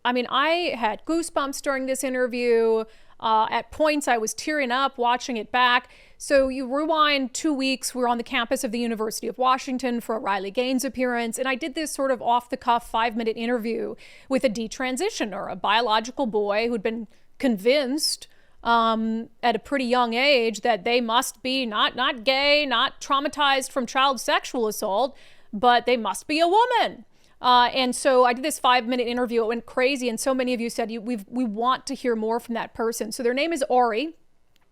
I mean, I had goosebumps during this interview. At points, I was tearing up watching it back. So you rewind 2 weeks, we're on the campus of the University of Washington for a Riley Gaines appearance, and I did this sort of off-the-cuff 5-minute interview with a detransitioner, a biological boy who'd been convinced at a pretty young age that they must be not gay, not traumatized from child sexual assault, but they must be a woman. And so I did this 5-minute interview. It went crazy. And so many of you said we want to hear more from that person. So their name is Ori.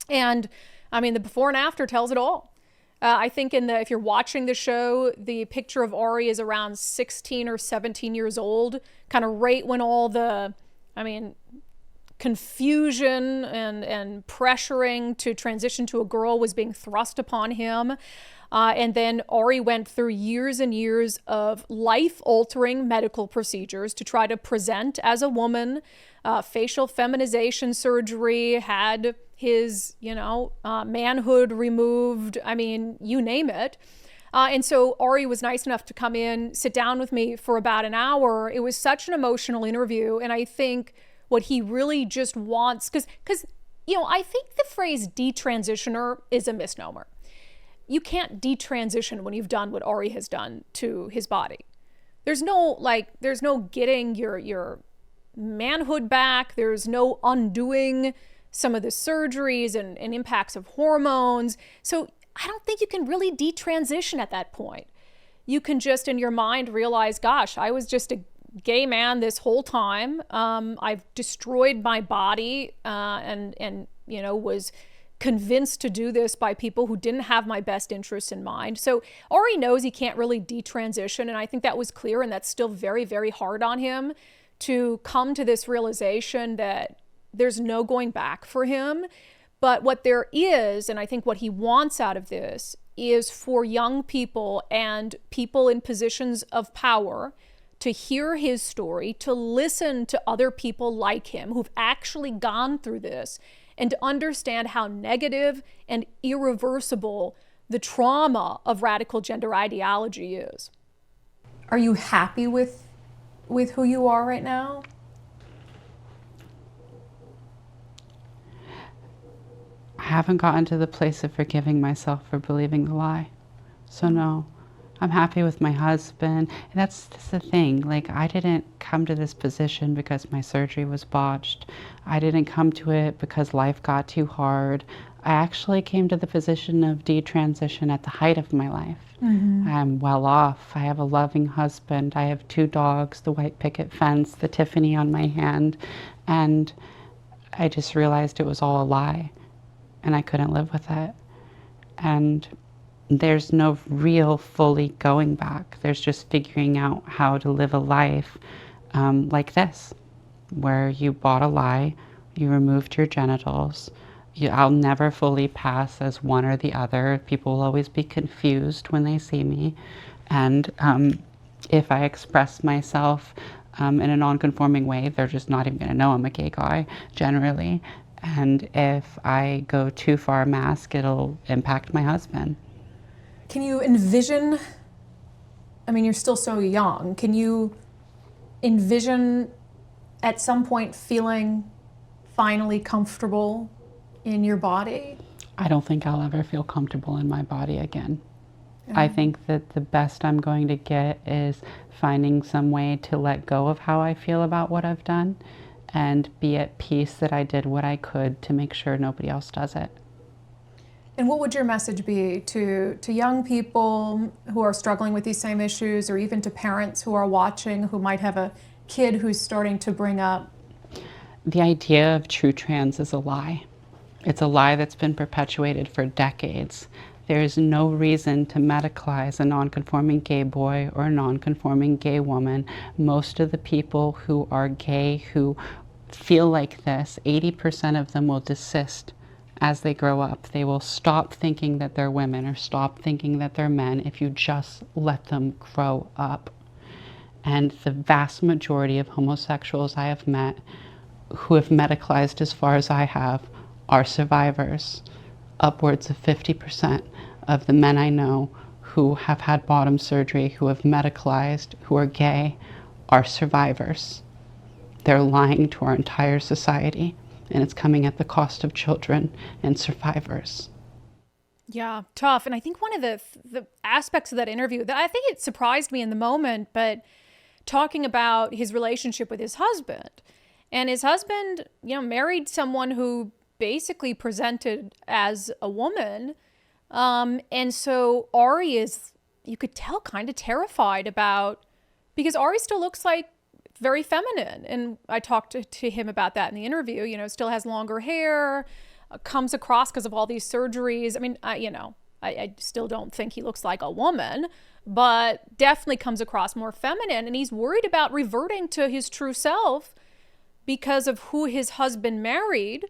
And I mean, the before and after tells it all. I think if you're watching the show, the picture of Ori is around 16 or 17 years old, kind of right when all the, I mean, confusion and pressuring to transition to a girl was being thrust upon him. And then Ori went through years and years of life-altering medical procedures to try to present as a woman, facial feminization surgery, had his, manhood removed. I mean, you name it. And so Ori was nice enough to come in, sit down with me for about an hour. It was such an emotional interview. And I think what he really just wants, because I think the phrase detransitioner is a misnomer. You can't detransition when you've done what Ori has done to his body. There's no getting your manhood back. There's no undoing some of the surgeries and impacts of hormones. So I don't think you can really detransition at that point. You can just in your mind realize, gosh, I was just a gay man this whole time. I've destroyed my body and was convinced to do this by people who didn't have my best interests in mind. So Ori knows he can't really detransition, and I think that was clear, and that's still very, very hard on him to come to this realization that there's no going back for him. But what there is, and I think what he wants out of this, is for young people and people in positions of power to hear his story, to listen to other people like him who've actually gone through this, and to understand how negative and irreversible the trauma of radical gender ideology is. Are you happy with who you are right now? I haven't gotten to the place of forgiving myself for believing the lie. So no, I'm happy with my husband. And that's the thing. Like, I didn't come to this position because my surgery was botched. I didn't come to it because life got too hard. I actually came to the position of detransition at the height of my life. Mm-hmm. I'm well off. I have a loving husband. I have 2 dogs, the white picket fence, the Tiffany on my hand. And I just realized it was all a lie. And I couldn't live with it. And there's no real fully going back. There's just figuring out how to live a life like this, where you bought a lie, you removed your genitals. I'll never fully pass as one or the other. People will always be confused when they see me. And if I express myself in a non-conforming way, they're just not even gonna know I'm a gay guy, generally. And if I go too far mask, it'll impact my husband. Can you envision, I mean, you're still so young, can you envision at some point feeling finally comfortable in your body? I don't think I'll ever feel comfortable in my body again. I think that the best I'm going to get is finding some way to let go of how I feel about what I've done and be at peace that I did what I could to make sure nobody else does it. And what would your message be to young people who are struggling with these same issues, or even to parents who are watching who might have a kid who's starting to bring up? The idea of true trans is a lie. It's a lie that's been perpetuated for decades. There is no reason to medicalize a non-conforming gay boy or a non-conforming gay woman. Most of the people who are gay who feel like this, 80% of them will desist as they grow up. They will stop thinking that they're women or stop thinking that they're men if you just let them grow up. And the vast majority of homosexuals I have met who have medicalized as far as I have are survivors. Upwards of 50% of the men I know who have had bottom surgery, who have medicalized, who are gay, are survivors. They're lying to our entire society, and it's coming at the cost of children and survivors. Yeah, tough. And I think one of the aspects of that interview that I think it surprised me in the moment, but talking about his relationship with his husband. And his husband, married someone who basically presented as a woman. And so Ari is, you could tell, kind of terrified about, because Ari still looks like very feminine. And I talked to him about that in the interview, still has longer hair, comes across because of all these surgeries. I mean, I still don't think he looks like a woman, but definitely comes across more feminine. And he's worried about reverting to his true self because of who his husband married.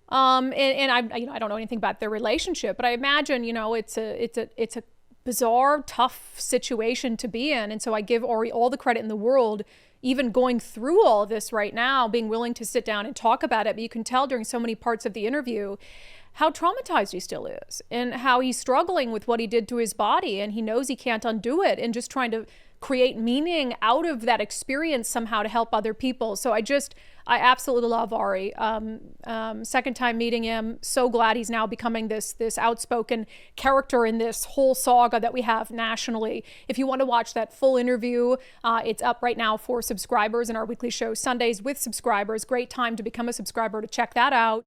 And I don't know anything about their relationship, but I imagine, it's a bizarre, tough situation to be in. And so I give Ori all the credit in the world, even going through all of this right now, being willing to sit down and talk about it. But you can tell during so many parts of the interview how traumatized he still is and how he's struggling with what he did to his body, and he knows he can't undo it, and just trying to create meaning out of that experience somehow to help other people. So I absolutely love Ari. Second time meeting him, so glad he's now becoming this outspoken character in this whole saga that we have nationally. If you want to watch that full interview, it's up right now for subscribers in our weekly show Sundays with subscribers. Great time to become a subscriber to check that out.